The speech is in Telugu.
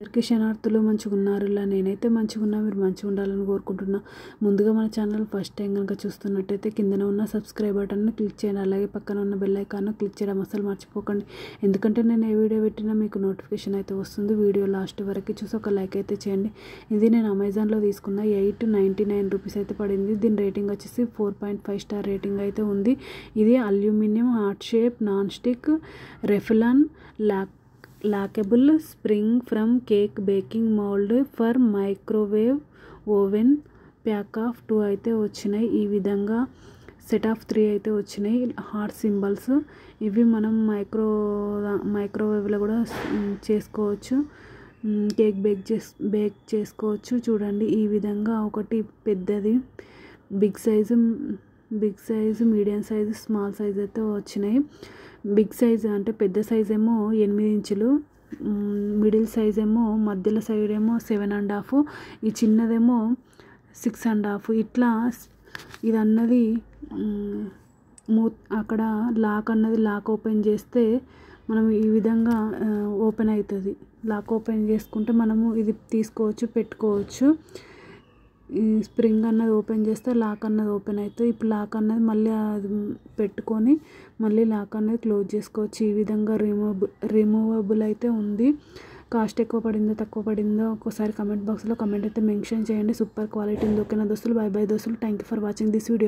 అందరికీ శనార్థులు మంచిగున్నారులా నేనైతే మంచిగున్నా మీరు మంచిగా ఉండాలని కోరుకుంటున్నా. ముందుగా మన ఛానల్ ఫస్ట్ టైం కనుక చూస్తున్నట్టయితే కిందన ఉన్న సబ్స్క్రైబ్ బటన్ని క్లిక్ చేయండి. అలాగే పక్కన ఉన్న బెల్ ఐకాన్ను క్లిక్ చేయడం అసలు మర్చిపోకండి. ఎందుకంటే నేను ఏ వీడియో పెట్టినా మీకు నోటిఫికేషన్ అయితే వస్తుంది. వీడియో లాస్ట్ వరకు చూసి ఒక లైక్ అయితే చేయండి. ఇది నేను అమెజాన్లో తీసుకున్న 899 రూపీస్ అయితే పడింది. దీని రేటింగ్ వచ్చేసి 4.5 స్టార్ రేటింగ్ అయితే ఉంది. ఇది aluminium heart shape non stick రెఫిలాన్ lockable spring from cake baking mould for microwave oven pack of 2 అయితే వచ్చినాయి. ఈ విధంగా సెట్ ఆఫ్ 3 అయితే వచ్చినాయి. హార్ట్ సింబల్స్ ఇవి మనం మైక్రోవేవ్లో కూడా చేసుకోవచ్చు. కేక్ బేక్ చేసుకోవచ్చు. చూడండి ఈ విధంగా ఒకటి పెద్దది big size medium size small size అయితే వచ్చినాయి. బిగ్ సైజ్ అంటే పెద్ద సైజ్ ఏమో 8 ఇంచులు, మిడిల్ సైజ్ ఏమో మధ్యలో సైడ్ ఏమో 7.5, ఈ చిన్నదేమో 6.5. ఇట్లా ఇది అన్నది అక్కడ లాక్ ఓపెన్ చేస్తే మనం ఈ విధంగా ఓపెన్ అవుతుంది. లాక్ ఓపెన్ చేసుకుంటే మనము ఇది తీసుకోవచ్చు, పెట్టుకోవచ్చు. ఈ స్ప్రింగ్ అన్నది ఓపెన్ చేస్తే లాక్ అన్నది ఓపెన్ అవుతుంది. ఇప్పుడు లాక్ అన్నది మళ్ళీ అది పెట్టుకొని మళ్ళీ లాక్ అన్నది క్లోజ్ చేసుకోవచ్చు. ఈ విధంగా రిమూవబుల్ అయితే ఉంది. కాస్ట్ ఎక్కువ పడిందో తక్కువ పడిందో ఒకసారి కమెంట్ బాక్స్లో కమెంట్ అయితే మెన్షన్ చేయండి. సూపర్ క్వాలిటీ ఉంది. ఓకేనా దోస్తులు, బై బై దోస్తులు. Thank you for watching this video.